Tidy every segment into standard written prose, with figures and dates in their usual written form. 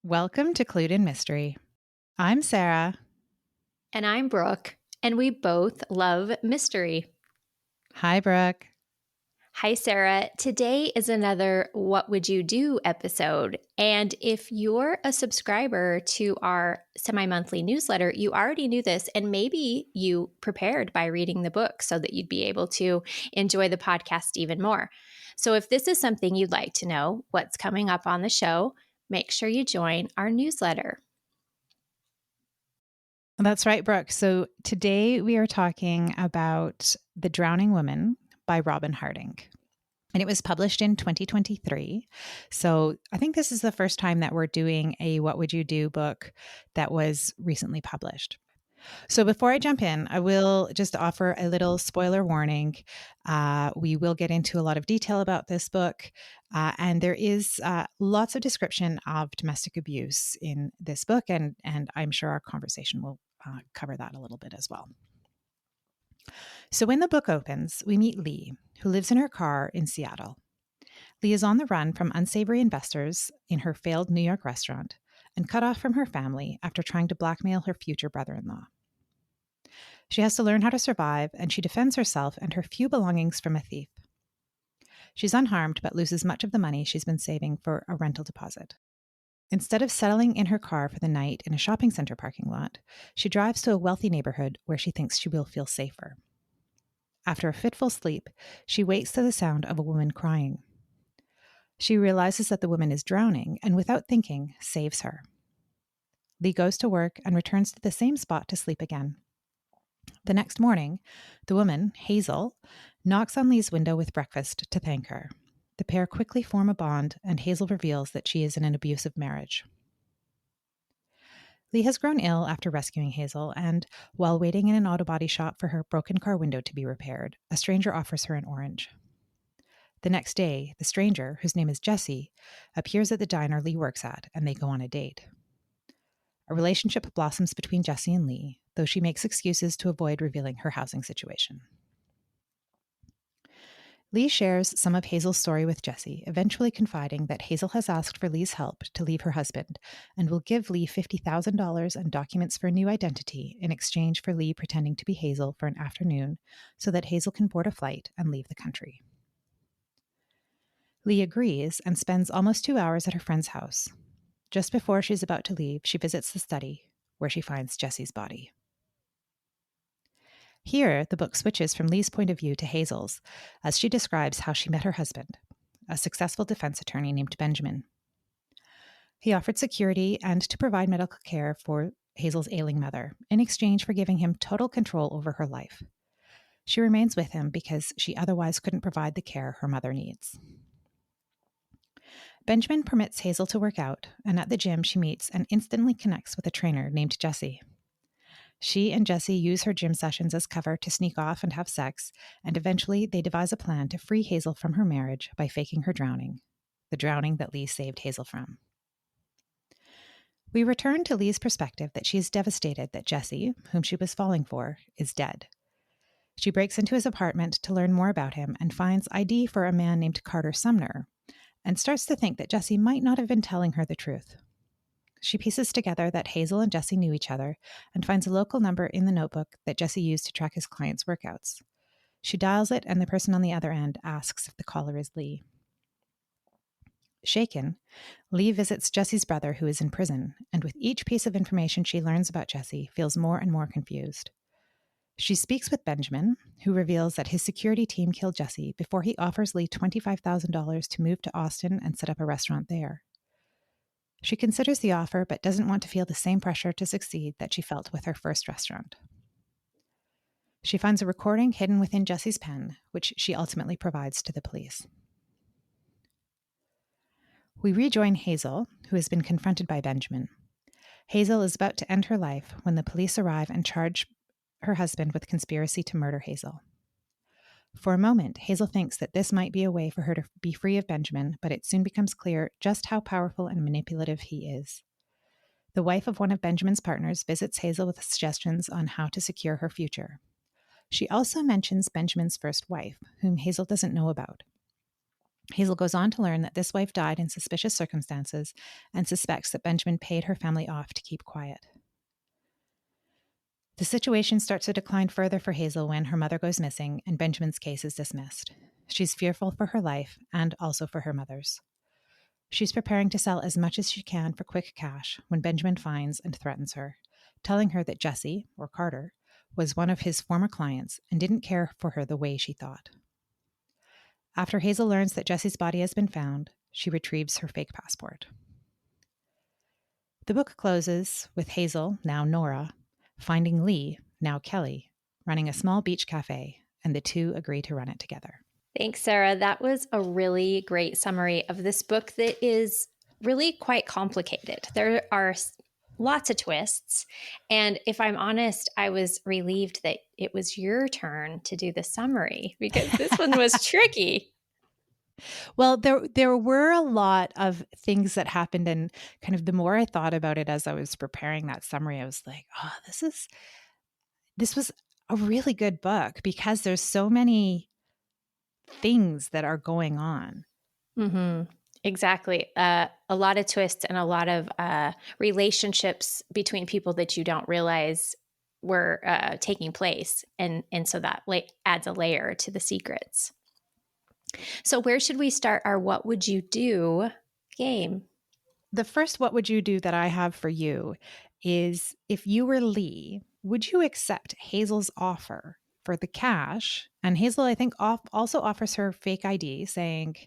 Welcome to Clued in Mystery. I'm Sarah. And I'm Brooke, and we both love mystery. Hi, Brooke. Hi, Sarah. Today is another What Would You Do episode. And if you're a subscriber to our semi-monthly newsletter, you already knew this, and maybe you prepared by reading the book so that you'd be able to enjoy the podcast even more. So if this is something you'd like to know what's coming up on the show, make sure you join our newsletter. That's right, Brooke. So today we are talking about The Drowning Woman by Robyn Harding. And it was published in 2023. So I think this is the first time that we're doing a What Would You Do book that was recently published. So before I jump in, I will just offer a little spoiler warning. We will get into a lot of detail about this book, and there is lots of description of domestic abuse in this book, and I'm sure our conversation will cover that a little bit as well. So when the book opens, we meet Lee, who lives in her car in Seattle. Lee is on the run from unsavory investors in her failed New York restaurant and cut off from her family after trying to blackmail her future brother-in-law. She has to learn how to survive, and she defends herself and her few belongings from a thief. She's unharmed, but loses much of the money she's been saving for a rental deposit. Instead of settling in her car for the night in a shopping center parking lot, she drives to a wealthy neighborhood where she thinks she will feel safer. After a fitful sleep, she wakes to the sound of a woman crying. She realizes that the woman is drowning and, without thinking, saves her. Lee goes to work and returns to the same spot to sleep again. The next morning, the woman, Hazel, knocks on Lee's window with breakfast to thank her. The pair quickly form a bond, and Hazel reveals that she is in an abusive marriage. Lee has grown ill after rescuing Hazel, and while waiting in an auto body shop for her broken car window to be repaired, a stranger offers her an orange. The next day, the stranger, whose name is Jesse, appears at the diner Lee works at, and they go on a date. A relationship blossoms between Jesse and Lee, though she makes excuses to avoid revealing her housing situation. Lee shares some of Hazel's story with Jesse, eventually confiding that Hazel has asked for Lee's help to leave her husband and will give Lee $50,000 and documents for a new identity in exchange for Lee pretending to be Hazel for an afternoon so that Hazel can board a flight and leave the country. Lee agrees and spends almost 2 hours at her friend's house. Just before she's about to leave, she visits the study, where she finds Jesse's body. Here, the book switches from Lee's point of view to Hazel's, as she describes how she met her husband, a successful defense attorney named Benjamin. He offered security and to provide medical care for Hazel's ailing mother, in exchange for giving him total control over her life. She remains with him because she otherwise couldn't provide the care her mother needs. Benjamin permits Hazel to work out, and at the gym she meets and instantly connects with a trainer named Jesse. She and Jesse use her gym sessions as cover to sneak off and have sex, and eventually they devise a plan to free Hazel from her marriage by faking her drowning, the drowning that Lee saved Hazel from. We return to Lee's perspective that she is devastated that Jesse, whom she was falling for, is dead. She breaks into his apartment to learn more about him and finds ID for a man named Carter Sumner, and starts to think that Jesse might not have been telling her the truth. She pieces together that Hazel and Jesse knew each other and finds a local number in the notebook that Jesse used to track his clients' workouts. She dials it, and the person on the other end asks if the caller is Lee. Shaken, Lee visits Jesse's brother, who is in prison, and with each piece of information she learns about Jesse, feels more and more confused. She speaks with Benjamin, who reveals that his security team killed Jesse before he offers Lee $25,000 to move to Austin and set up a restaurant there. She considers the offer, but doesn't want to feel the same pressure to succeed that she felt with her first restaurant. She finds a recording hidden within Jesse's pen, which she ultimately provides to the police. We rejoin Hazel, who has been confronted by Benjamin. Hazel is about to end her life when the police arrive and charge her husband with conspiracy to murder Hazel. For a moment, Hazel thinks that this might be a way for her to be free of Benjamin, but it soon becomes clear just how powerful and manipulative he is. The wife of one of Benjamin's partners visits Hazel with suggestions on how to secure her future. She also mentions Benjamin's first wife, whom Hazel doesn't know about. Hazel goes on to learn that this wife died in suspicious circumstances and suspects that Benjamin paid her family off to keep quiet. The situation starts to decline further for Hazel when her mother goes missing and Benjamin's case is dismissed. She's fearful for her life and also for her mother's. She's preparing to sell as much as she can for quick cash when Benjamin finds and threatens her, telling her that Jesse, or Carter, was one of his former clients and didn't care for her the way she thought. After Hazel learns that Jesse's body has been found, she retrieves her fake passport. The book closes with Hazel, now Nora, finding Lee, now Kelly, running a small beach cafe, and the two agree to run it together. Thanks, Sarah. That was a really great summary of this book that is really quite complicated. There are lots of twists. And if I'm honest, I was relieved that it was your turn to do the summary because this one was tricky. Well, there were a lot of things that happened, and kind of the more I thought about it as I was preparing that summary, I was like, oh, this was a really good book because there's so many things that are going on. Mm-hmm. Exactly. A lot of twists and a lot of relationships between people that you don't realize were taking place. And so that adds a layer to the secrets. So where should we start our What Would You Do game? The first What Would You Do that I have for you is, if you were Lee, would you accept Hazel's offer for the cash? And Hazel, I think, also offers her fake ID saying,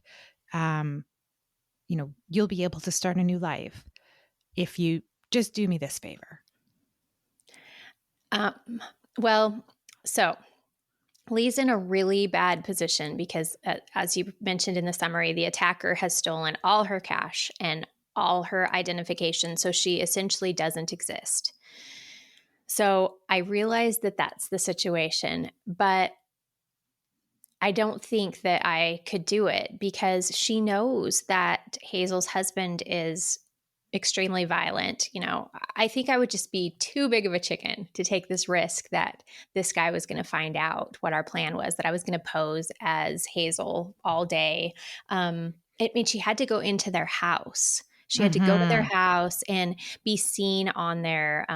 you'll be able to start a new life if you just do me this favor. Well, so Lee's in a really bad position because, as you mentioned in the summary, the attacker has stolen all her cash and all her identification. So she essentially doesn't exist. So I realize that that's the situation, but I don't think that I could do it because she knows that Hazel's husband is extremely violent. I think I would just be too big of a chicken to take this risk that this guy was going to find out what our plan was, that I was going to pose as Hazel all day. She had to go into their house. She had to go to their house and be seen on their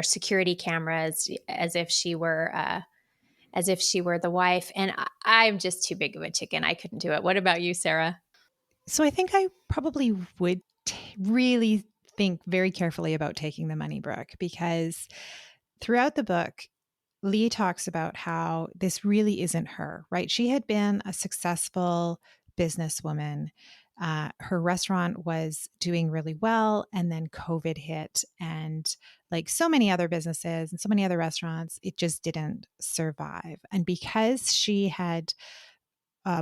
security cameras as if she were the wife. And I'm just too big of a chicken. I couldn't do it. What about you, Sarah? So I think I probably would really think very carefully about taking the money, Brooke, because throughout the book, Lee talks about how this really isn't her, right? She had been a successful businesswoman. Her restaurant was doing really well, and then COVID hit, and like so many other businesses and so many other restaurants, it just didn't survive. And because she had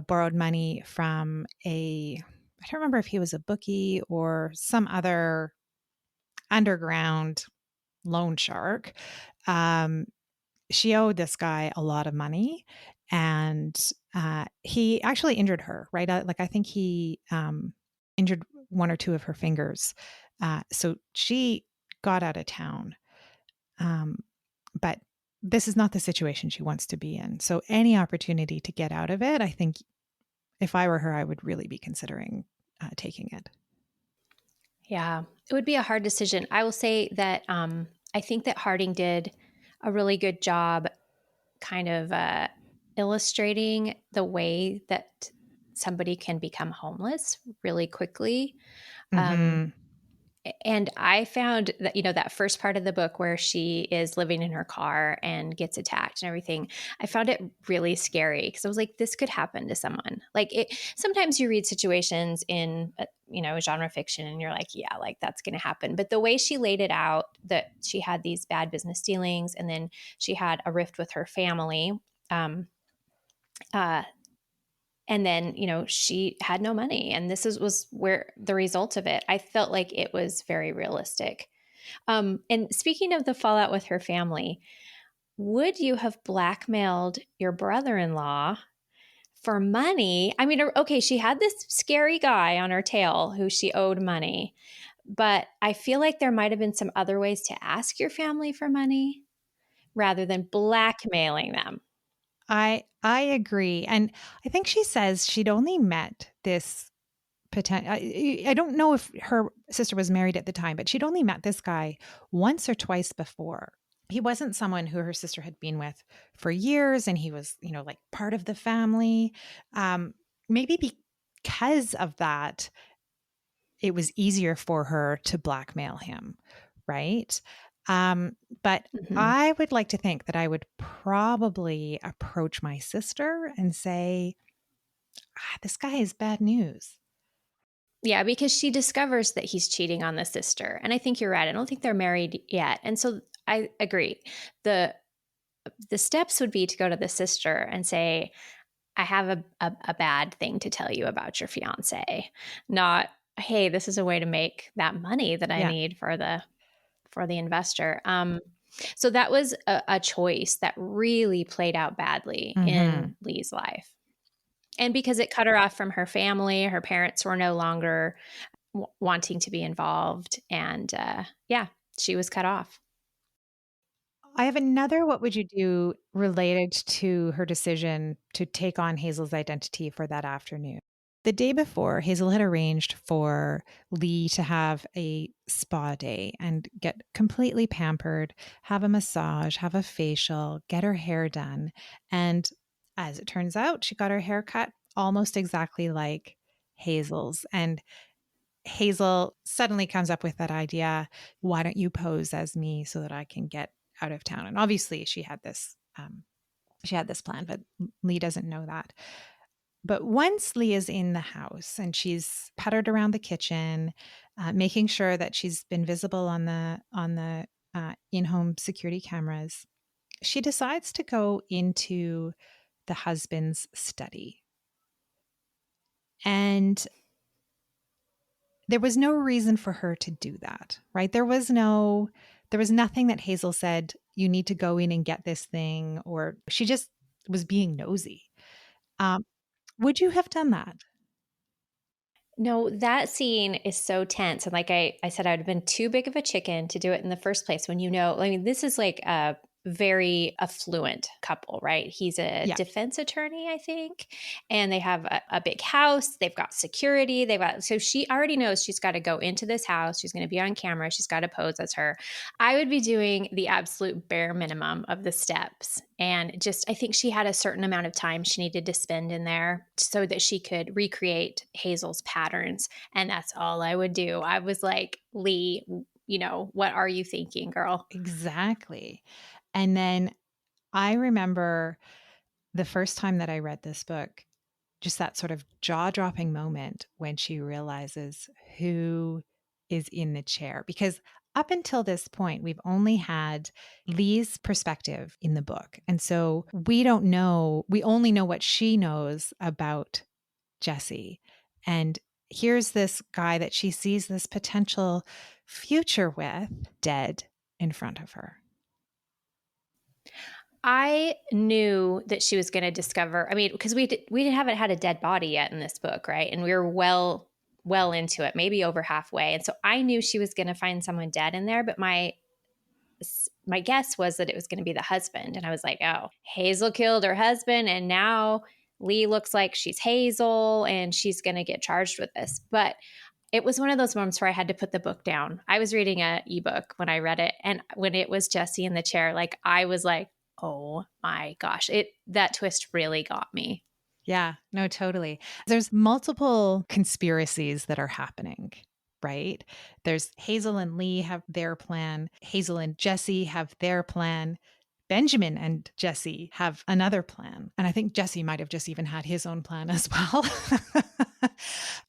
borrowed money from I don't remember if he was a bookie or some other underground loan shark. She owed this guy a lot of money, and he actually injured her, right? I think he injured one or two of her fingers. So she got out of town. But this is not the situation she wants to be in. So any opportunity to get out of it, I think if I were her, I would really be considering taking it. Yeah, it would be a hard decision. I will say that I think that Harding did a really good job kind of illustrating the way that somebody can become homeless really quickly. Mm-hmm. And I found that, that first part of the book where she is living in her car and gets attacked and everything, I found it really scary because I was like, this could happen to someone. Sometimes you read situations in, genre fiction and you're like, yeah, like that's going to happen. But the way she laid it out, that she had these bad business dealings and then she had a rift with her family. And then, she had no money. And was where the result of it. I felt like it was very realistic. And speaking of the fallout with her family, would you have blackmailed your brother-in-law for money? I mean, okay, she had this scary guy on her tail who she owed money, but I feel like there might have been some other ways to ask your family for money rather than blackmailing them. I agree. And I think she says she'd only met this I don't know if her sister was married at the time, but she'd only met this guy once or twice before. He wasn't someone who her sister had been with for years, and he was, like part of the family. Maybe because of that, it was easier for her to blackmail him, right? But Mhm. I would like to think that I would probably approach my sister and say, this guy is bad news. Yeah, because she discovers that he's cheating on the sister. And I think you're right. I don't think they're married yet. And so I agree. The the steps would be to go to the sister and say, I have a bad thing to tell you about your fiance. Not, hey, this is a way to make that money that I Yeah. need for the investor. So that was a choice that really played out badly Hmm. in Lee's life. And because it cut her off from her family, her parents were no longer wanting to be involved. And yeah, she was cut off. I have another what would you do related to her decision to take on Hazel's identity for that afternoon. The day before, Hazel had arranged for Lee to have a spa day and get completely pampered, have a massage, have a facial, get her hair done. And as it turns out, she got her hair cut almost exactly like Hazel's. And Hazel suddenly comes up with that idea, why don't you pose as me so that I can get out of town? And obviously she had this plan, but Lee doesn't know that. But once Lee is in the house and she's puttered around the kitchen, making sure that she's been visible on the in-home security cameras, she decides to go into the husband's study. And there was no reason for her to do that, right? There was nothing that Hazel said, you need to go in and get this thing, or she just was being nosy. Um, would you have done that? No, that scene is so tense. And like I said, I would have been too big of a chicken to do it in the first place when I mean, this is like a very affluent couple, right? He's a Yeah, defense attorney, I think, and they have a big house. They've got security. So she already knows she's got to go into this house. She's going to be on camera. She's got to pose as her. I would be doing the absolute bare minimum of the steps. And just, I think she had a certain amount of time she needed to spend in there so that she could recreate Hazel's patterns. And that's all I would do. I was like, Lee, what are you thinking, girl? exactly. And then I remember the first time that I read this book, just that sort of jaw-dropping moment when she realizes who is in the chair. Because up until this point, we've only had Lee's perspective in the book. And so we don't know, we only know what she knows about Jesse. And here's this guy that she sees this potential future with dead in front of her. I knew that she was going to discover. I mean, because we haven't had a dead body yet in this book, right? And we were well into it, maybe over halfway. And so I knew she was going to find someone dead in there. But my guess was that it was going to be the husband, and I was like, oh, Hazel killed her husband, and now Lee looks like she's Hazel, and she's going to get charged with this. But it was one of those moments where I had to put the book down. I was reading a ebook when I read it, and when it was Jesse in the chair, like I was like, "Oh my gosh!" That twist really got me. Yeah, no, totally. There's multiple conspiracies that are happening, right? There's Hazel and Lee have their plan. Hazel and Jesse have their plan. Benjamin and Jesse have another plan. And I think Jesse might have just even had his own plan as well.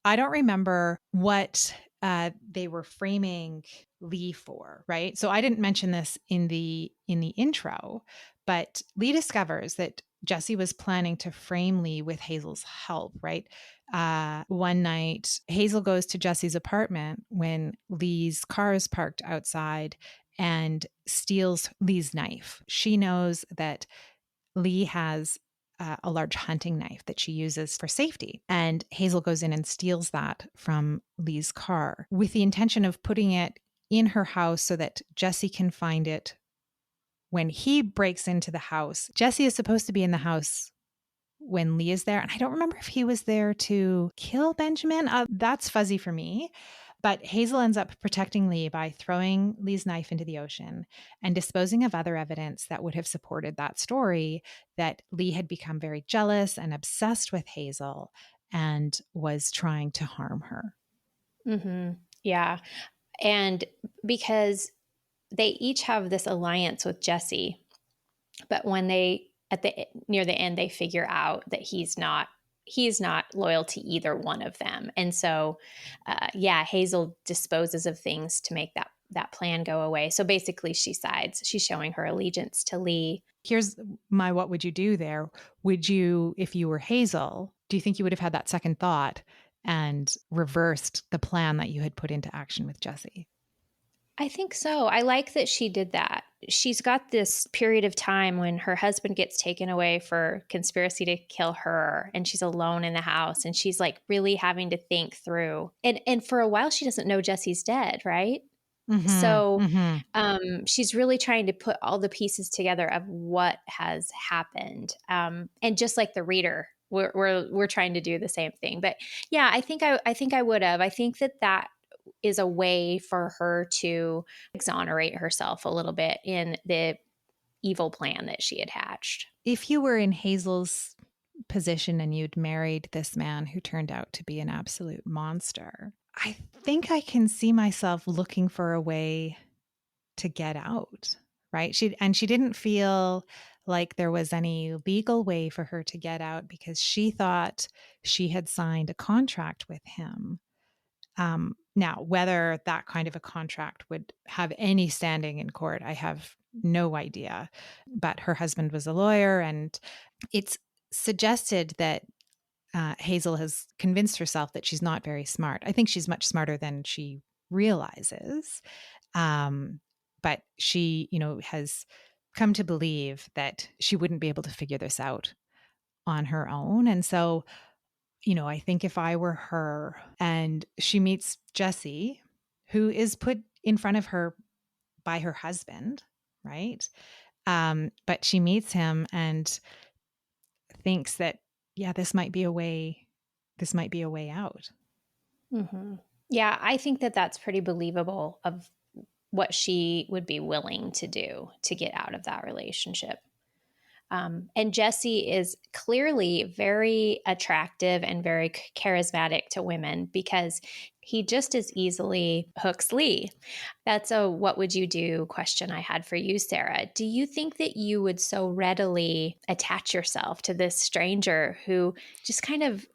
I don't remember what they were framing Lee for, right? So I didn't mention this in the intro, but Lee discovers that Jesse was planning to frame Lee with Hazel's help, right? One night, Hazel goes to Jesse's apartment when Lee's car is parked outside and steals Lee's knife. She knows that Lee has a large hunting knife that she uses for safety. And Hazel goes in and steals that from Lee's car with the intention of putting it in her house so that Jesse can find it when he breaks into the house, Jesse is supposed to be in the house when Lee is there. And I don't remember if he was there to kill Benjamin. That's fuzzy for me. But Hazel ends up protecting Lee by throwing Lee's knife into the ocean and disposing of other evidence that would have supported that story, that Lee had become very jealous and obsessed with Hazel and was trying to harm her. Mm-hmm. Yeah. And because they each have this alliance with Jesse, but when they at the near the end they figure out that he's not loyal to either one of them. And so yeah, Hazel disposes of things to make that plan go away. So basically she sides. She's showing her allegiance to Lee. Here's my what would you do there? Would you, if you were Hazel, do you think you would have had that second thought and reversed the plan that you had put into action with Jesse? I think so. I like that she did that. She's got this period of time when her husband gets taken away for conspiracy to kill her, and she's alone in the house, and she's like really having to think through. And for a while she doesn't know Jesse's dead, right? Mm-hmm. So Mm-hmm. she's really trying to put all the pieces together of what has happened. And just like the reader, we're trying to do the same thing. But yeah, I think I would have. I think that is a way for her to exonerate herself a little bit in the evil plan that she had hatched. If you were in Hazel's position and you'd married this man who turned out to be an absolute monster, I think I can see myself looking for a way to get out, right? She didn't feel like there was any legal way for her to get out because she thought she had signed a contract with him. Now, whether that kind of a contract would have any standing in court, I have no idea. But her husband was a lawyer, and it's suggested that Hazel has convinced herself that she's not very smart. I think she's much smarter than she realizes. But she, has come to believe that she wouldn't be able to figure this out on her own. And so, I think if I were her and she meets Jesse, who is put in front of her by her husband, right? But she meets him and thinks that, yeah, this might be a way out. Mm-hmm. Yeah, I think that's pretty believable of what she would be willing to do to get out of that relationship. And Jesse is clearly very attractive and very charismatic to women because he just as easily hooks Lee. That's a what would you do question I had for you, Sarah. Do you think that you would so readily attach yourself to this stranger who just kind of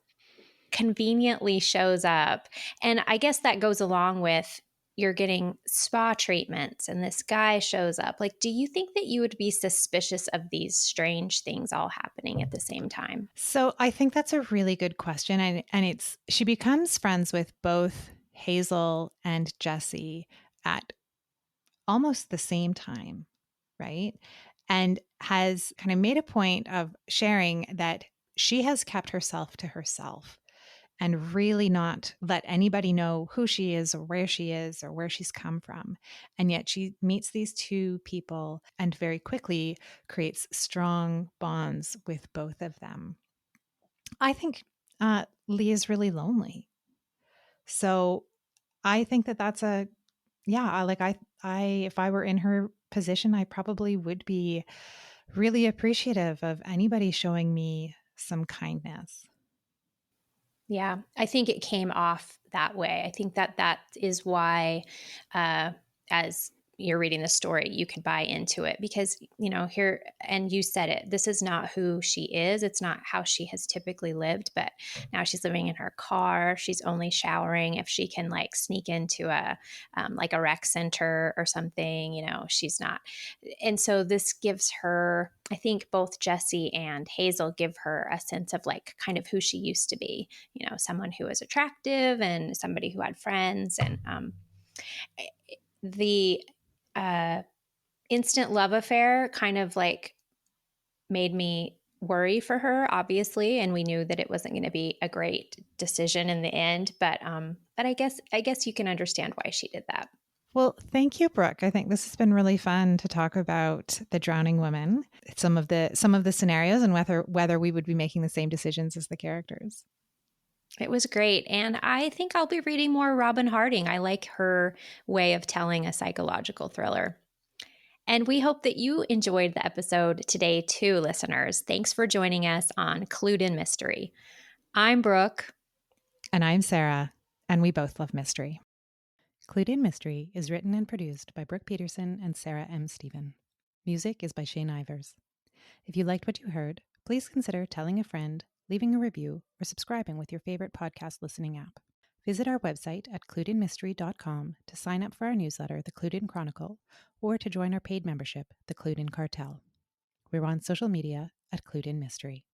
conveniently shows up? And I guess that goes along with you're getting spa treatments and this guy shows up. Like, do you think that you would be suspicious of these strange things all happening at the same time? So I think that's a really good question. And she becomes friends with both Hazel and Jesse at almost the same time, right? And has kind of made a point of sharing that she has kept herself to herself and really not let anybody know who she is or where she's come from. And yet she meets these two people and very quickly creates strong bonds with both of them. I think Lee is really lonely. So I think that that's like if I were in her position, I probably would be really appreciative of anybody showing me some kindness. Yeah, I think it came off that way. I think that is why, as you're reading the story, you can buy into it because, here, and you said it, this is not who she is. It's not how she has typically lived, but now she's living in her car. She's only showering if she can like sneak into like a rec center or something, she's not. And so this gives her, I think both Jesse and Hazel give her a sense of like kind of who she used to be, someone who was attractive and somebody who had friends. And the instant love affair kind of like made me worry for her, obviously, and we knew that it wasn't going to be a great decision in the end. But I guess you can understand why she did that. Well, thank you, Brooke. I think this has been really fun to talk about the drowning woman, some of the scenarios, and whether we would be making the same decisions as the characters. It was great. And I think I'll be reading more Robyn Harding. I like her way of telling a psychological thriller. And we hope that you enjoyed the episode today, too, listeners. Thanks for joining us on Clued in Mystery. I'm Brooke. And I'm Sarah, and we both love mystery. Clued in Mystery is written and produced by Brooke Peterson and Sarah M. Stephen. Music is by Shane Ivers. If you liked what you heard, please consider telling a friend, leaving a review, or subscribing with your favorite podcast listening app. Visit our website at cluedinmystery.com to sign up for our newsletter, The Clued In Chronicle, or to join our paid membership, The Clued In Cartel. We're on social media at Clued In Mystery.